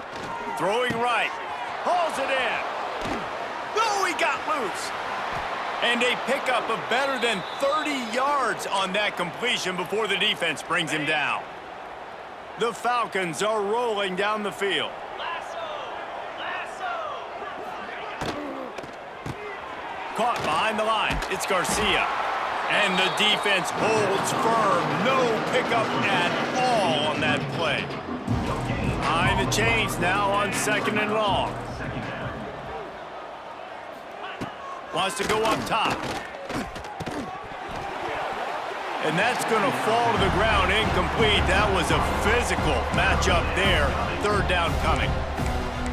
Throwing right. Hauls it in. Oh, he got loose. And a pickup of better than 30 yards on that completion before the defense brings him down. The Falcons are rolling down the field. Caught behind the line. It's Garcia. And the defense holds firm. No pickup at all on that play. Behind the chains now on 2nd and long. Wants to go up top. And that's going to fall to the ground incomplete. That was a physical matchup there. 3rd down coming.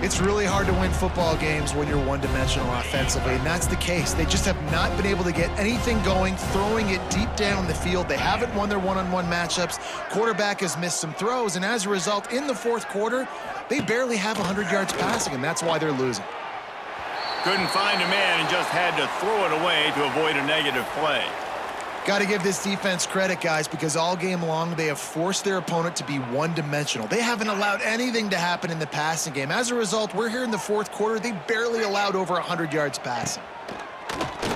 It's really hard to win football games when you're one-dimensional offensively, and that's the case. They just have not been able to get anything going, throwing it deep down the field. They haven't won their one-on-one matchups. Quarterback has missed some throws, and as a result, in the 4th quarter, they barely have 100 yards passing, and that's why they're losing. Couldn't find a man and just had to throw it away to avoid a negative play. Got to give this defense credit, guys, because all game long they have forced their opponent to be one-dimensional. They haven't allowed anything to happen in the passing game. As a result, we're here in the 4th quarter. They barely allowed over 100 yards passing.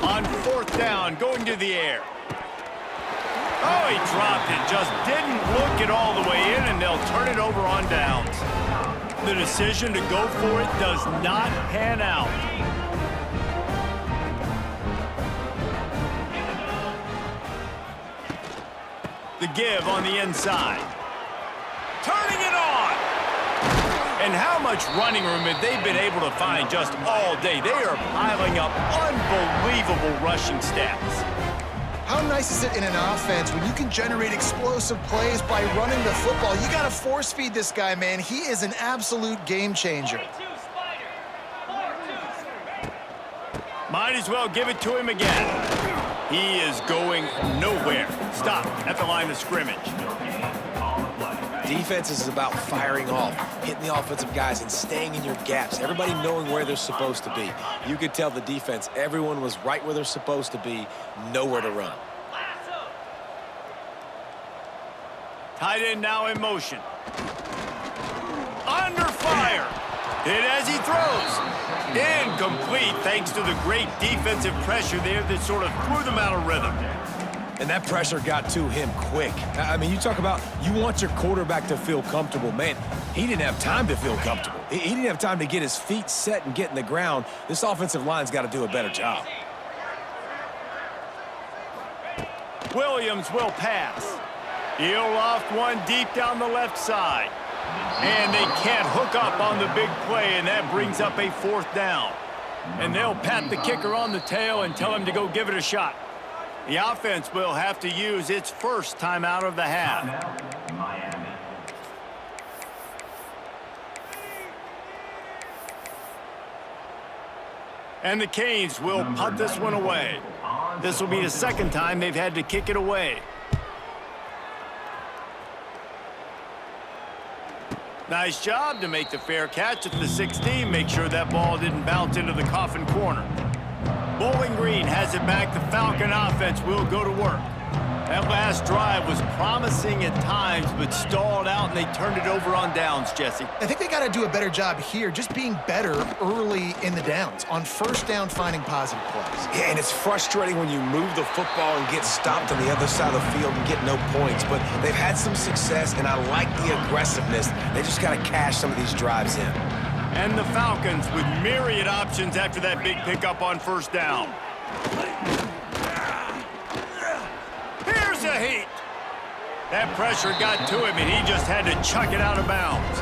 On 4th down, going to the air. Oh, he dropped it. Just didn't look it all the way in, and they'll turn it over on downs. The decision to go for it does not pan out. The give on the inside. Turning it on! And how much running room have they been able to find just all day? They are piling up unbelievable rushing stats. How nice is it in an offense when you can generate explosive plays by running the football? You got to force feed this guy, man. He is an absolute game changer. Might as well give it to him again. He is going nowhere. Stop at the line of scrimmage. Defense is about firing off, hitting the offensive guys and staying in your gaps. Everybody knowing where they're supposed to be. You could tell the defense, everyone was right where they're supposed to be, nowhere to run. Tight end now in motion. Under fire. Hit as he throws. Incomplete thanks to the great defensive pressure there that sort of threw them out of rhythm. And that pressure got to him quick. I mean, you talk about you want your quarterback to feel comfortable. Man, he didn't have time to feel comfortable. He didn't have time to get his feet set and get in the ground. This offensive line's got to do a better job. Williams will pass. He'll loft one deep down the left side. And they can't hook up on the big play, and that brings up a 4th down. And they'll pat the kicker on the tail and tell him to go give it a shot. The offense will have to use its first timeout of the half. And the Canes will punt this one away. This will be the 2nd time they've had to kick it away. Nice job to make the fair catch at the 16. Make sure that ball didn't bounce into the coffin corner. Bowling Green has it back. The Falcon offense will go to work. That last drive was promising at times, but stalled out, and they turned it over on downs, Jesse. I think they got to do a better job here, just being better early in the downs, on 1st down finding positive plays. Yeah, and it's frustrating when you move the football and get stopped on the other side of the field and get no points, but they've had some success, and I like the aggressiveness. They just got to cash some of these drives in. And the Falcons with myriad options after that big pickup on 1st down. Here's a heat. That pressure got to him, and he just had to chuck it out of bounds.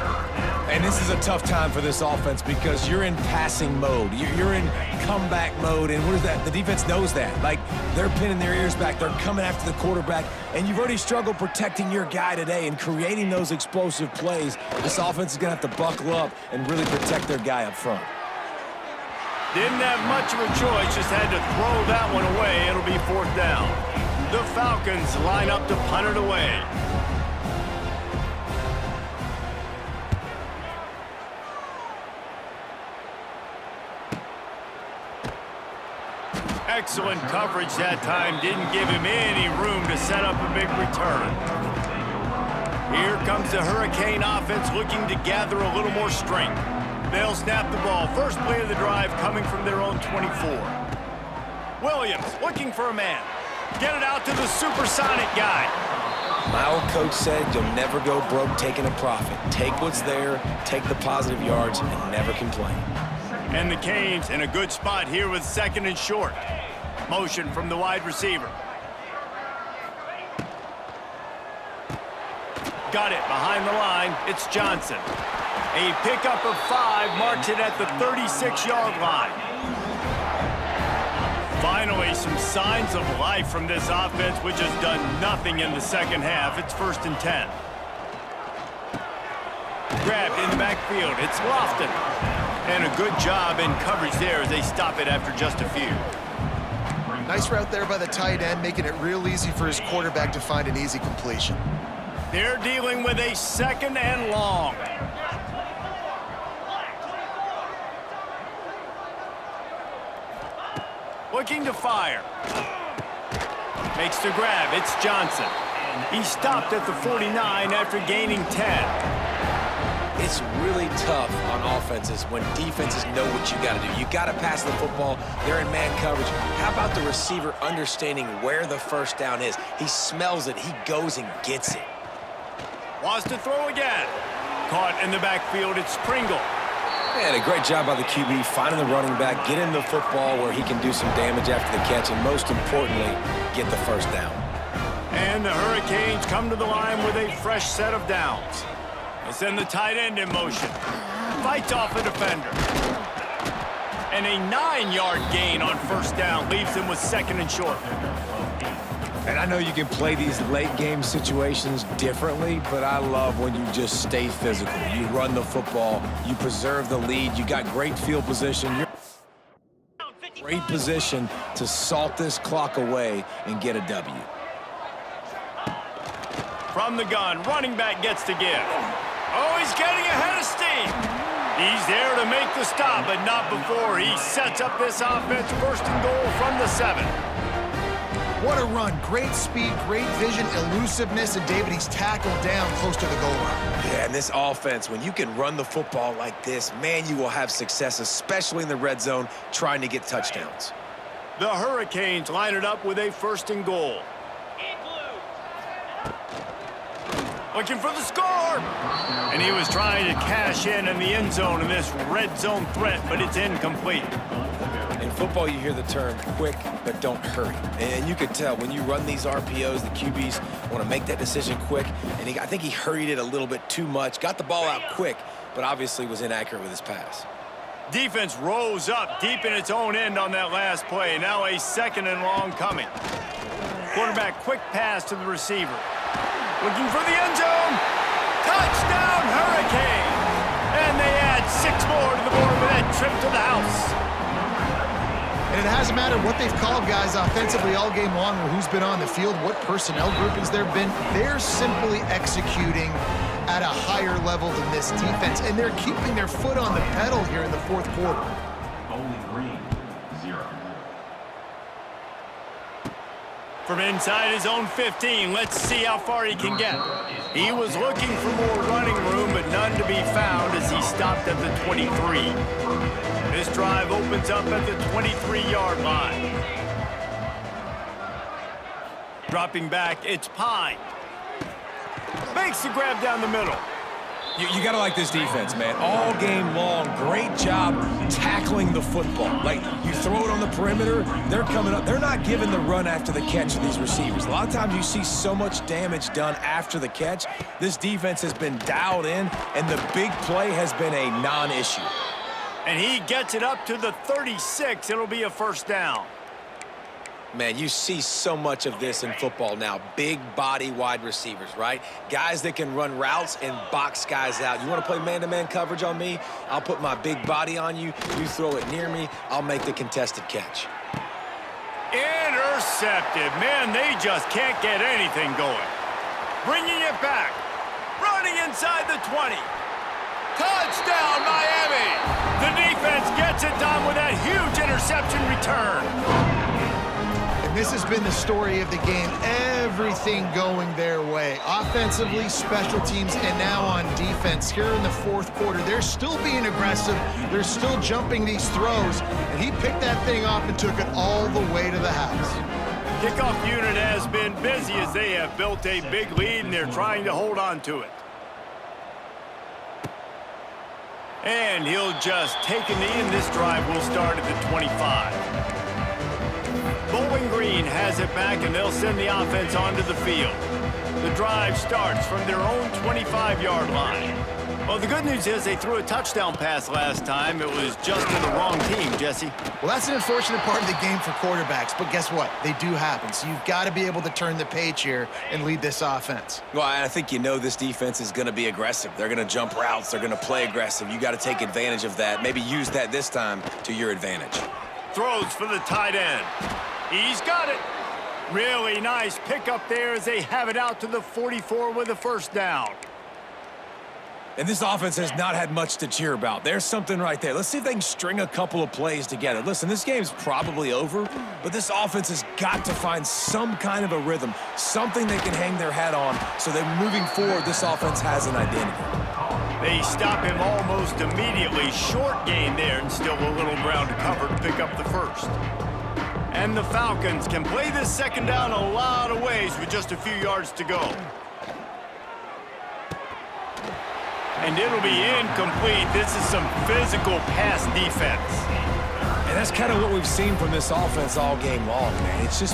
And this is a tough time for this offense because you're in passing mode. You're in comeback mode, and what is that? The defense knows that. Like, they're pinning their ears back. They're coming after the quarterback, and you've already struggled protecting your guy today and creating those explosive plays. This offense is going to have to buckle up and really protect their guy up front. Didn't have much of a choice, just had to throw that one away. It'll be 4th down. The Falcons line up to punt it away. Excellent coverage that time. Didn't give him any room to set up a big return. Here comes the Hurricane offense looking to gather a little more strength. They'll snap the ball. First play of the drive coming from their own 24. Williams looking for a man. Get it out to the supersonic guy. My old coach said you'll never go broke taking a profit. Take what's there, take the positive yards, and never complain. And the Canes in a good spot here with 2nd and short. Motion from the wide receiver. Got it behind the line. It's Johnson. A pickup of 5 marks it at the 36-yard line. Finally, some signs of life from this offense, which has done nothing in the second half. It's 1st and 10. Grabbed in the backfield. It's Lofton. And a good job in coverage there as they stop it after just a few. Nice route there by the tight end, making it real easy for his quarterback to find an easy completion. They're dealing with a 2nd and long. Looking to fire. Makes the grab. It's Johnson. He stopped at the 49 after gaining 10. It's really tough on offenses when defenses know what you got to do. You got to pass the football. They're in man coverage. How about the receiver understanding where the first down is? He smells it. He goes and gets it. Wants to throw again. Caught in the backfield. It's Pringle. And a great job by the QB finding the running back, getting the football where he can do some damage after the catch, and most importantly, get the first down. And the Hurricanes come to the line with a fresh set of downs. They send the tight end in motion. Fights off a defender. And a 9-yard gain on first down leaves him with 2nd and short. And I know you can play these late-game situations differently, but I love when you just stay physical. You run the football. You preserve the lead. You got great field position. You're in great position to salt this clock away and get a W. From the gun, running back gets to give. Oh, he's getting ahead of steam. He's there to make the stop, but not before he sets up this offense. 1st and goal from the 7. What a run. Great speed, great vision, elusiveness, and David, he's tackled down close to the goal line. Yeah, and this offense, when you can run the football like this, man, you will have success, especially in the red zone, trying to get touchdowns. The Hurricanes line it up with a 1st and goal. Looking for the score. And he was trying to cash in the end zone in this red zone threat, but it's incomplete. In football, you hear the term quick, but don't hurry. And you could tell when you run these RPOs, the QBs want to make that decision quick. And I think he hurried it a little bit too much, got the ball out quick, but obviously was inaccurate with his pass. Defense rose up deep in its own end on that last play. Now a 2nd and long coming. Quarterback quick pass to the receiver. Looking for the end zone. Touchdown, Hurricanes! And they add 6 more to the board with that trip to the house. And it hasn't mattered what they've called, guys, offensively all game long, or who's been on the field, what personnel groupings there have been. They're simply executing at a higher level than this defense, and they're keeping their foot on the pedal here in the 4th quarter. Bowling Green, 0. From inside his own 15, let's see how far he can get. He was looking for more running room, but none to be found as he stopped at the 23. This drive opens up at the 23-yard line. Dropping back, it's Pine. Makes the grab down the middle. You got to like this defense, man. All game long, great job tackling the football. Like, you throw it on the perimeter, they're coming up. They're not giving the run after the catch to these receivers. A lot of times you see so much damage done after the catch. This defense has been dialed in, and the big play has been a non-issue. And he gets it up to the 36. It'll be a 1st down. Man, you see so much of this in football now. Big body wide receivers, right? Guys that can run routes and box guys out. You want to play man-to-man coverage on me? I'll put my big body on you. You throw it near me, I'll make the contested catch. Intercepted. Man, they just can't get anything going. Bringing it back. Running inside the 20. Touchdown, Miami! The defense gets it done with that huge interception return. This has been the story of the game. Everything going their way. Offensively, special teams, and now on defense. Here in the 4th quarter, they're still being aggressive. They're still jumping these throws. And he picked that thing off and took it all the way to the house. Kickoff unit has been busy as they have built a big lead, and they're trying to hold on to it. And he'll just take a knee, and this drive will start at the 25. Bowling Green has it back, and they'll send the offense onto the field. The drive starts from their own 25-yard line. Well, the good news is they threw a touchdown pass last time. It was just to the wrong team, Jesse. Well, that's an unfortunate part of the game for quarterbacks, but guess what? They do happen. So you've got to be able to turn the page here and lead this offense. Well, I think you know this defense is going to be aggressive. They're going to jump routes. They're going to play aggressive. You got to take advantage of that. Maybe use that this time to your advantage. Throws for the tight end. He's got it. Really nice pickup there as they have it out to the 44 with a first down. And this offense has not had much to cheer about. There's something right there. Let's see if they can string a couple of plays together. Listen, this game's probably over, but this offense has got to find some kind of a rhythm, something they can hang their hat on so that moving forward, this offense has an identity. They stop him almost immediately. Short gain there and still a little ground to cover to pick up the first. And the Falcons can play this second down a lot of ways with just a few yards to go. And it'll be incomplete. This is some physical pass defense. And that's kind of what we've seen from this offense all game long, man. It's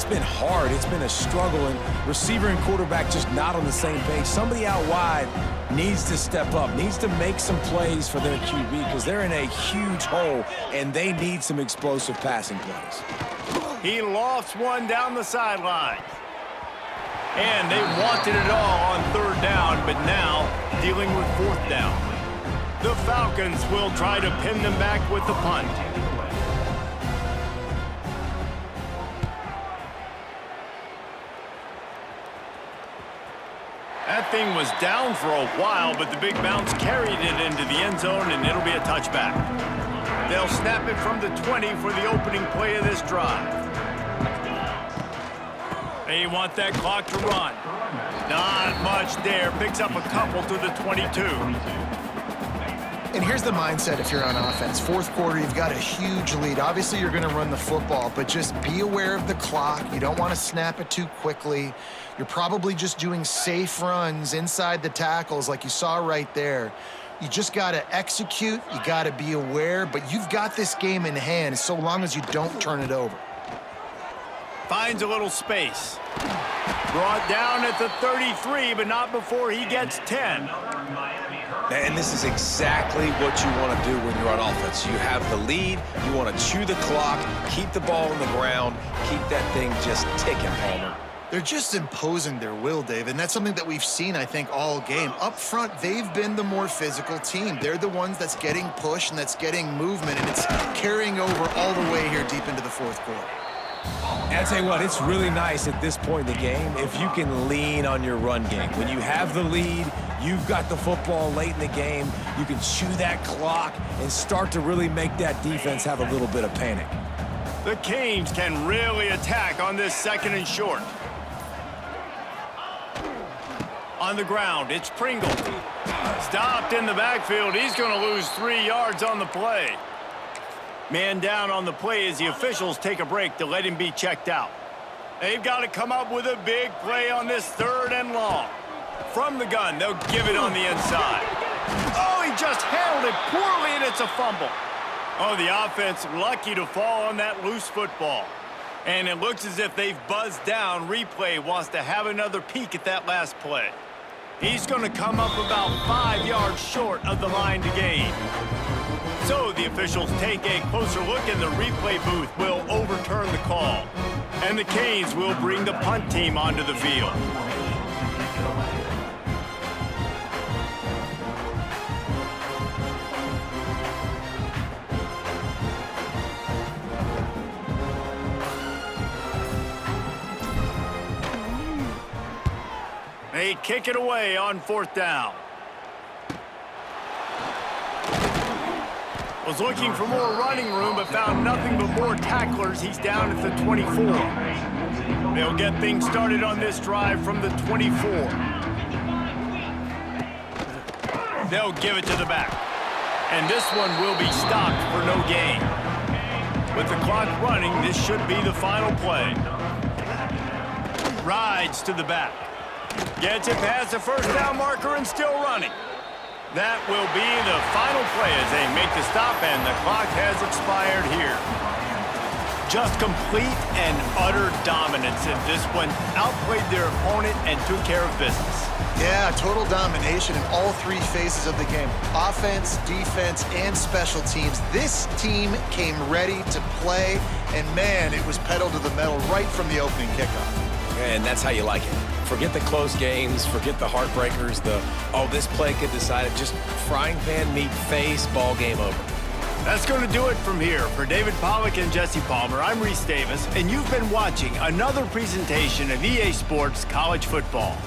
been hard. It's been a struggle, and receiver and quarterback just not on the same page. Somebody out wide needs to step up, needs to make some plays for their QB because they're in a huge hole, and they need some explosive passing plays. He lofts one down the sideline. And they wanted it all on third down, but now dealing with fourth down. The Falcons will try to pin them back with the punt. That thing was down for a while, but the big bounce carried it into the end zone, and it'll be a touchback. They'll snap it from the 20 for the opening play of this drive. They want that clock to run. Not much there. Picks up a couple to the 22. And here's the mindset if you're on offense. Fourth quarter, you've got a huge lead. Obviously, you're going to run the football, but just be aware of the clock. You don't want to snap it too quickly. You're probably just doing safe runs inside the tackles like you saw right there. You just got to execute. You got to be aware, but you've got this game in hand so long as you don't turn it over. Finds a little space. Brought down at the 33, but not before he gets 10. And this is exactly what you want to do when you're on offense. You have the lead. You want to chew the clock, keep the ball on the ground, keep that thing just ticking, Palmer. They're just imposing their will, Dave, and that's something that we've seen, I think, all game. Up front, they've been the more physical team. They're the ones that's getting pushed and that's getting movement, and it's carrying over all the way here deep into the fourth quarter. And I tell you what, it's really nice at this point in the game if you can lean on your run game. When you have the lead, you've got the football late in the game, you can chew that clock and start to really make that defense have a little bit of panic. The Canes can really attack on this second and short. On the ground, it's Pringle. Stopped in the backfield. He's going to lose 3 yards on the play. Man down on the play as the officials take a break to let him be checked out. They've got to come up with a big play on this third and long. From the gun, they'll give it on the inside. Oh, he just handled it poorly, and it's a fumble. Oh, the offense lucky to fall on that loose football. And it looks as if they've buzzed down. Replay wants to have another peek at that last play. He's going to come up about 5 yards short of the line to gain. So the officials take a closer look, and the replay booth will overturn the call. And the Canes will bring the punt team onto the field. They kick it away on fourth down. Was looking for more running room, but found nothing but more tacklers. He's down at the 24. They'll get things started on this drive from the 24. They'll give it to the back. And this one will be stopped for no gain. With the clock running, this should be the final play. Rides to the back. Gets it past the first down marker and still running. That will be the final play as they make the stop, and the clock has expired here. Just complete and utter dominance in this one. Outplayed their opponent and took care of business. Yeah, total domination in all three phases of the game. Offense, defense, and special teams. This team came ready to play, and man, it was pedal to the metal right from the opening kickoff. And that's how you like it. Forget the close games, forget the heartbreakers, this play could decide it. Just frying pan meet face, ball game over. That's going to do it from here. For David Pollack and Jesse Palmer, I'm Reese Davis, and you've been watching another presentation of EA Sports College Football.